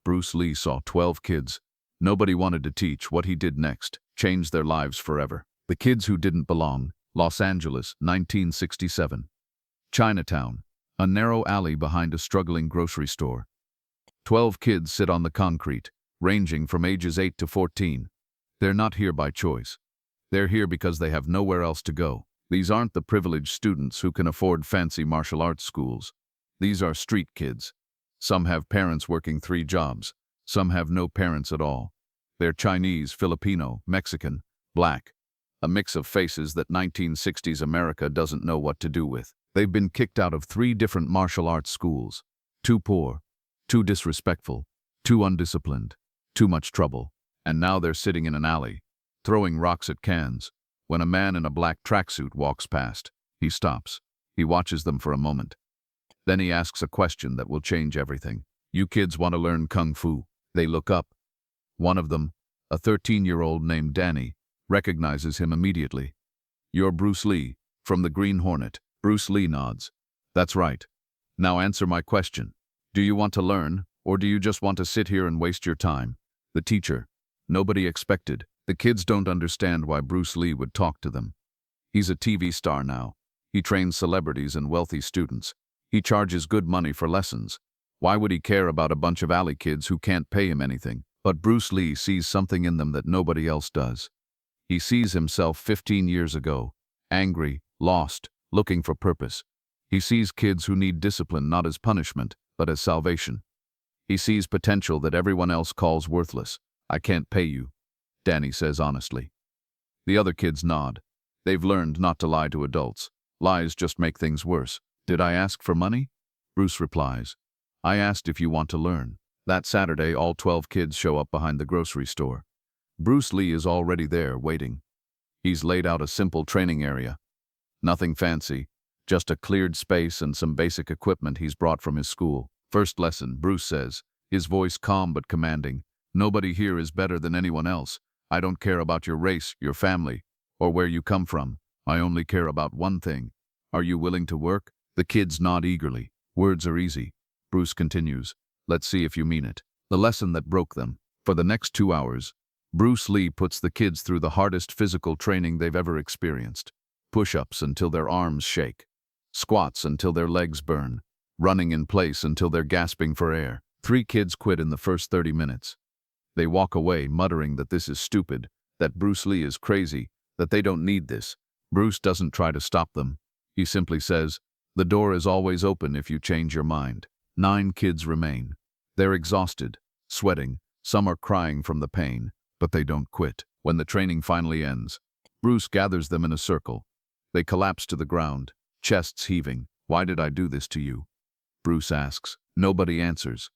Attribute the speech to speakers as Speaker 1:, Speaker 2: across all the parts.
Speaker 1: Bruce Lee saw 12 kids. Nobody wanted to teach. What he did next changed their lives forever. The Kids Who Didn't Belong, Los Angeles, 1967. Chinatown, a narrow alley behind a struggling grocery store. 12 kids sit on the concrete, ranging from ages 8 to 14. They're not here by choice. They're here because they have nowhere else to go. These aren't the privileged students who can afford fancy martial arts schools. These are street kids. Some have parents working 3 jobs. Some have no parents at all. They're Chinese, Filipino, Mexican, black. A mix of faces that 1960s America doesn't know what to do with. They've been kicked out of 3 different martial arts schools. Too poor, too disrespectful, too undisciplined, too much trouble. And now they're sitting in an alley, throwing rocks at cans. When a man in a black tracksuit walks past, he stops. He watches them for a moment. Then he asks a question that will change everything. "You kids want to learn Kung Fu?" They look up. One of them, a 13-year-old named Danny, recognizes him immediately. "You're Bruce Lee, from the Green Hornet." Bruce Lee nods. "That's right. Now answer my question. Do you want to learn, or do you just want to sit here and waste your time?" The teacher. Nobody expected. The kids don't understand why Bruce Lee would talk to them. He's a TV star now. He trains celebrities and wealthy students. He charges good money for lessons. Why would he care about a bunch of alley kids who can't pay him anything? But Bruce Lee sees something in them that nobody else does. He sees himself 15 years ago, angry, lost, looking for purpose. He sees kids who need discipline not as punishment, but as salvation. He sees potential that everyone else calls worthless. "I can't pay you," Danny says honestly. The other kids nod. They've learned not to lie to adults. Lies just make things worse. "Did I ask for money?" Bruce replies. "I asked if you want to learn." That Saturday, all 12 kids show up behind the grocery store. Bruce Lee is already there, waiting. He's laid out a simple training area. Nothing fancy, just a cleared space and some basic equipment he's brought from his school. "First lesson," Bruce says, his voice calm but commanding. "Nobody here is better than anyone else. I don't care about your race, your family, or where you come from. I only care about one thing. Are you willing to work?" The kids nod eagerly. Words are easy. Bruce continues. "Let's see if you mean it." The lesson that broke them. For the next 2 hours, Bruce Lee puts the kids through the hardest physical training they've ever experienced. Push-ups until their arms shake. Squats until their legs burn. Running in place until they're gasping for air. 3 kids quit in the first 30 minutes. They walk away muttering that this is stupid, that Bruce Lee is crazy, that they don't need this. Bruce doesn't try to stop them. He simply says, "The door is always open if you change your mind." 9 kids remain. They're exhausted, sweating, some are crying from the pain, but they don't quit. When the training finally ends, Bruce gathers them in a circle. They collapse to the ground, chests heaving. "Why did I do this to you?" Bruce asks. Nobody answers.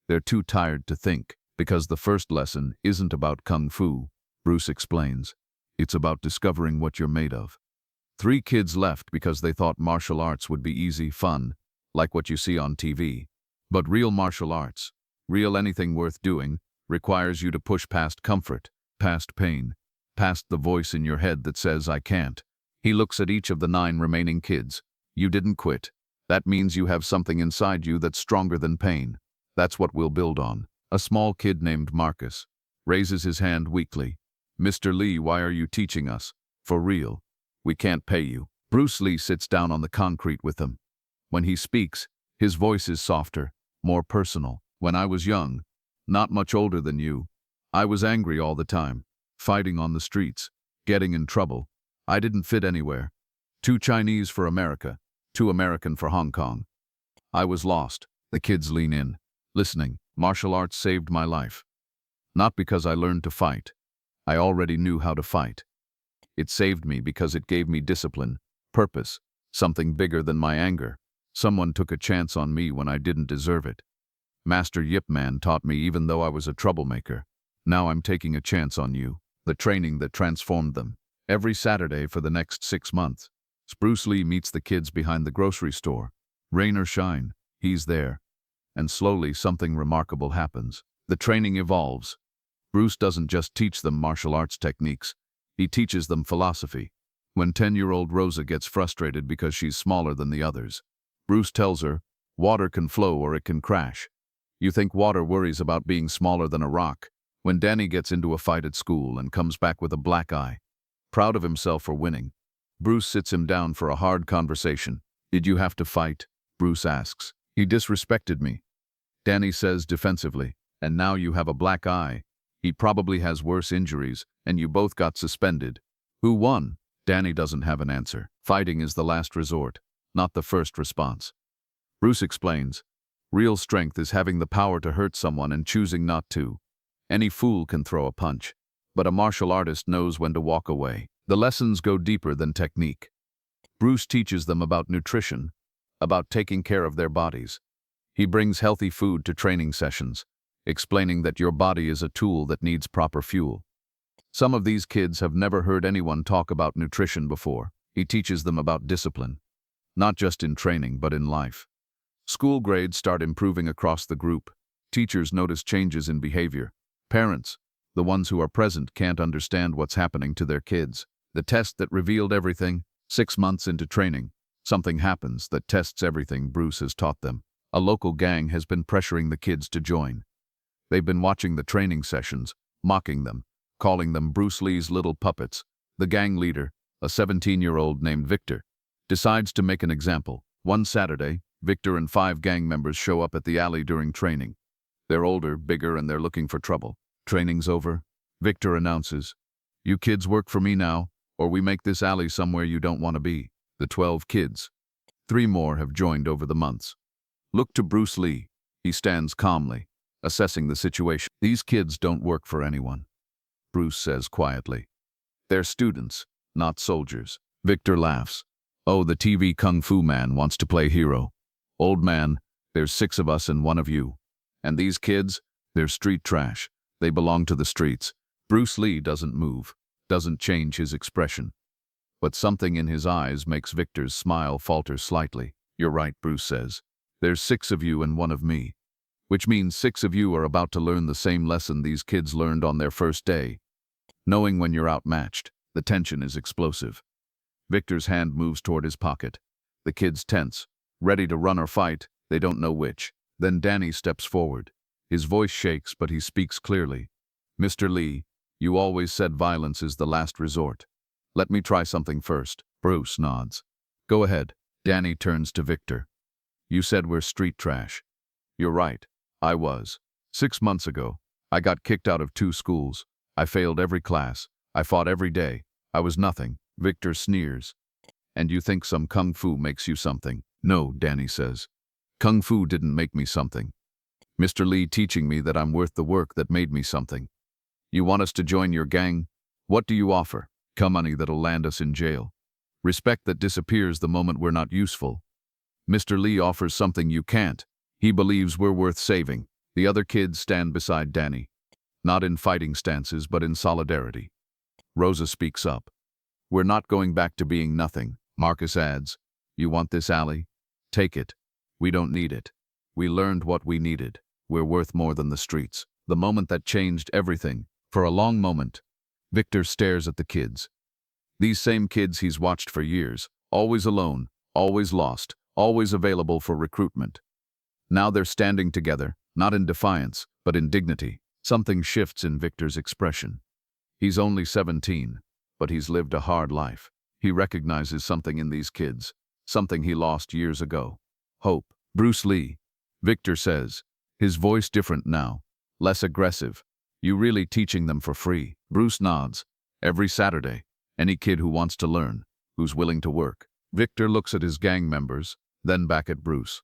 Speaker 1: They're too tired to think, because the first lesson isn't about Kung Fu, Bruce explains. It's about discovering what you're made of. 3 kids left because they thought martial arts would be easy, fun, like what you see on TV. But real martial arts, real anything worth doing, requires you to push past comfort, past pain, past the voice in your head that says, "I can't." He looks at each of the 9 remaining kids. "You didn't quit. That means you have something inside you that's stronger than pain. That's what we'll build on." A small kid named Marcus raises his hand weakly. "Mr. Lee, why are you teaching us? For real. We can't pay you." Bruce Lee sits down on the concrete with them. When he speaks, his voice is softer, more personal. "When I was young, not much older than you, I was angry all the time, fighting on the streets, getting in trouble. I didn't fit anywhere. Too Chinese for America, too American for Hong Kong. I was lost." The kids lean in, listening. "Martial arts saved my life. Not because I learned to fight. I already knew how to fight. It saved me because it gave me discipline, purpose, something bigger than my anger. Someone took a chance on me when I didn't deserve it. Master Yip Man taught me even though I was a troublemaker. Now I'm taking a chance on you." The training that transformed them. Every Saturday for the next 6 months, Bruce Lee meets the kids behind the grocery store. Rain or shine, he's there. And slowly something remarkable happens. The training evolves. Bruce doesn't just teach them martial arts techniques, he teaches them philosophy. When 10-year-old Rosa gets frustrated because she's smaller than the others, Bruce tells her, "Water can flow or it can crash. You think water worries about being smaller than a rock. When Danny gets into a fight at school and comes back with a black eye, proud of himself for winning, Bruce sits him down for a hard conversation. "Did you have to fight?" Bruce asks. "He disrespected me," Danny says defensively. "And now you have a black eye. He probably has worse injuries, and you both got suspended. Who won?" Danny doesn't have an answer. Fighting is the last resort, not the first response. Bruce explains, real strength is having the power to hurt someone and choosing not to. Any fool can throw a punch, but a martial artist knows when to walk away. The lessons go deeper than technique. Bruce teaches them about nutrition, about taking care of their bodies. He brings healthy food to training sessions, explaining that your body is a tool that needs proper fuel. Some of these kids have never heard anyone talk about nutrition before. He teaches them about discipline, not just in training, but in life. School grades start improving across the group. Teachers notice changes in behavior. Parents, the ones who are present, can't understand what's happening to their kids. The test that revealed everything, 6 months into training, something happens that tests everything Bruce has taught them. A local gang has been pressuring the kids to join. They've been watching the training sessions, mocking them, calling them Bruce Lee's little puppets. The gang leader, a 17-year-old named Victor, decides to make an example. One Saturday, Victor and 5 gang members show up at the alley during training. They're older, bigger, and they're looking for trouble. Training's over. Victor announces, "You kids work for me now, or we make this alley somewhere you don't want to be." The 12 kids. 3 more have joined over the months. Look to Bruce Lee. He stands calmly, assessing the situation. "These kids don't work for anyone," Bruce says quietly. "They're students, not soldiers." Victor laughs. "Oh, the TV kung fu man wants to play hero. Old man, there's 6 of us and 1 of you. And these kids, they're street trash. They belong to the streets." Bruce Lee doesn't move, doesn't change his expression. But something in his eyes makes Victor's smile falter slightly. "You're right," Bruce says. "There's 6 of you and 1 of me. Which means 6 of you are about to learn the same lesson these kids learned on their first day. Knowing when you're outmatched." The tension is explosive. Victor's hand moves toward his pocket. The kids tense, ready to run or fight, they don't know which. Then Danny steps forward. His voice shakes, but he speaks clearly. "Mr. Lee, you always said violence is the last resort. Let me try something first." Bruce nods. "Go ahead." Danny turns to Victor. "You said we're street trash. You're right. I was. 6 months ago, I got kicked out of 2 schools. I failed every class. I fought every day. I was nothing." Victor sneers. "And you think some kung fu makes you something?" "No," Danny says. "Kung fu didn't make me something. Mr. Lee teaching me that I'm worth the work that made me something. You want us to join your gang? What do you offer? Money that'll land us in jail. Respect that disappears the moment we're not useful. Mr. Lee offers something you can't. He believes we're worth saving." The other kids stand beside Danny, not in fighting stances, but in solidarity. Rosa speaks up. "We're not going back to being nothing." Marcus adds, "You want this alley? Take it. We don't need it. We learned what we needed. We're worth more than the streets." The moment that changed everything. For a long moment, Victor stares at the kids. These same kids he's watched for years, always alone, always lost, always available for recruitment. Now they're standing together, not in defiance, but in dignity. Something shifts in Victor's expression. He's only 17, but he's lived a hard life. He recognizes something in these kids, something he lost years ago. Hope. "Bruce Lee," Victor says, his voice different now, less aggressive. "You really teaching them for free?" Bruce nods. "Every Saturday. Any kid who wants to learn, who's willing to work." Victor looks at his gang members, then back at Bruce.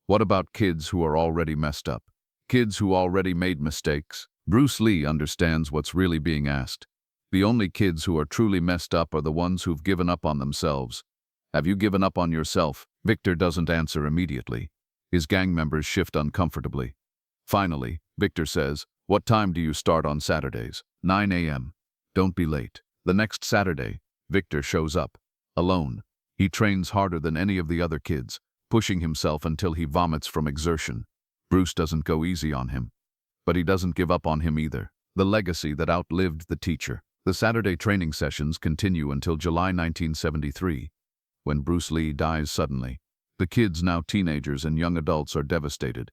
Speaker 1: "What about kids who are already messed up? Kids who already made mistakes?" Bruce Lee understands what's really being asked. The only kids who are truly messed up are the ones who've given up on themselves. Have you given up on yourself? Victor doesn't answer immediately. His gang members shift uncomfortably. Finally, Victor says, "What time do you start on Saturdays?" 9 a.m. "Don't be late." The next Saturday, Victor shows up, alone. He trains harder than any of the other kids, pushing himself until he vomits from exertion. Bruce doesn't go easy on him, but he doesn't give up on him either. The legacy that outlived the teacher. The Saturday training sessions continue until July 1973, when Bruce Lee dies suddenly. The kids, now teenagers and young adults, are devastated.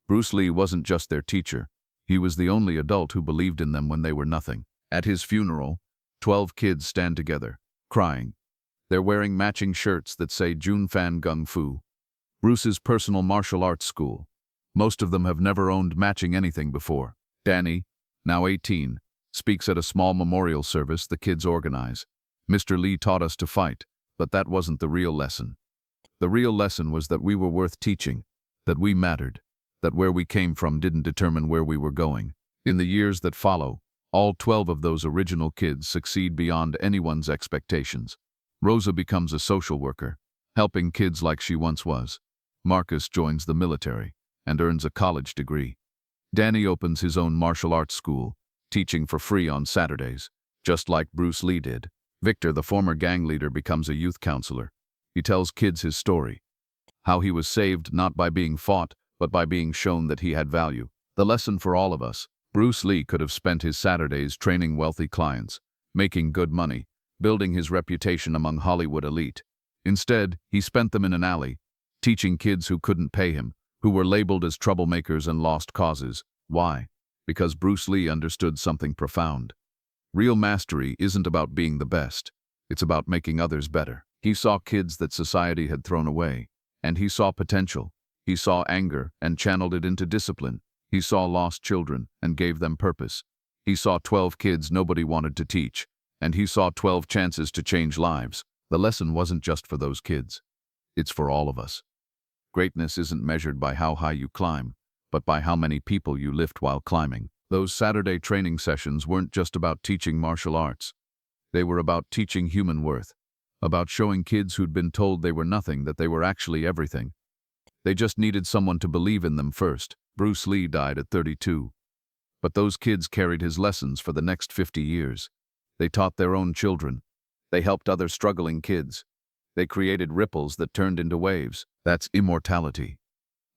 Speaker 1: Bruce Lee wasn't just their teacher. He was the only adult who believed in them when they were nothing. At his funeral, 12 kids stand together, crying. They're wearing matching shirts that say Jun Fan Gung Fu, Bruce's personal martial arts school. Most of them have never owned matching anything before. Danny, now 18, speaks at a small memorial service the kids organize. Mr. Lee taught us to fight, but that wasn't the real lesson. The real lesson was that we were worth teaching, that we mattered, that where we came from didn't determine where we were going. In the years that follow, all 12 of those original kids succeed beyond anyone's expectations. Rosa becomes a social worker, helping kids like she once was. Marcus joins the military and earns a college degree. Danny opens his own martial arts school, teaching for free on Saturdays, just like Bruce Lee did. Victor, the former gang leader, becomes a youth counselor. He tells kids his story, how he was saved not by being fought, but by being shown that he had value. The lesson for all of us: Bruce Lee could have spent his Saturdays training wealthy clients, making good money, building his reputation among Hollywood elite. Instead, he spent them in an alley, teaching kids who couldn't pay him, who were labeled as troublemakers and lost causes. Why? Because Bruce Lee understood something profound. Real mastery isn't about being the best. It's about making others better. He saw kids that society had thrown away, and he saw potential. He saw anger and channeled it into discipline. He saw lost children and gave them purpose. He saw 12 kids nobody wanted to teach, and he saw 12 chances to change lives. The lesson wasn't just for those kids. It's for all of us. Greatness isn't measured by how high you climb, but by how many people you lift while climbing. Those Saturday training sessions weren't just about teaching martial arts. They were about teaching human worth, about showing kids who'd been told they were nothing that they were actually everything. They just needed someone to believe in them first. Bruce Lee died at 32. But those kids carried his lessons for the next 50 years. They taught their own children. They helped other struggling kids. They created ripples that turned into waves. That's immortality.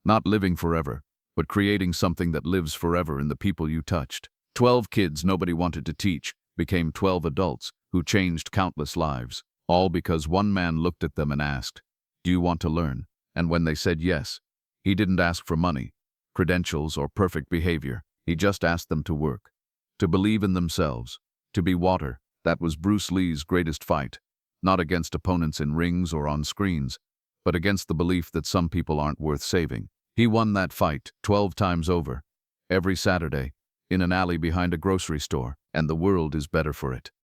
Speaker 1: Not living forever, but creating something that lives forever in the people you touched. 12 kids nobody wanted to teach became 12 adults who changed countless lives, all because one man looked at them and asked, "Do you want to learn?" And when they said yes, he didn't ask for money, credentials, or perfect behavior. He just asked them to work, to believe in themselves, to be water. That was Bruce Lee's greatest fight, not against opponents in rings or on screens, but against the belief that some people aren't worth saving. He won that fight 12 times over, every Saturday, in an alley behind a grocery store, and the world is better for it.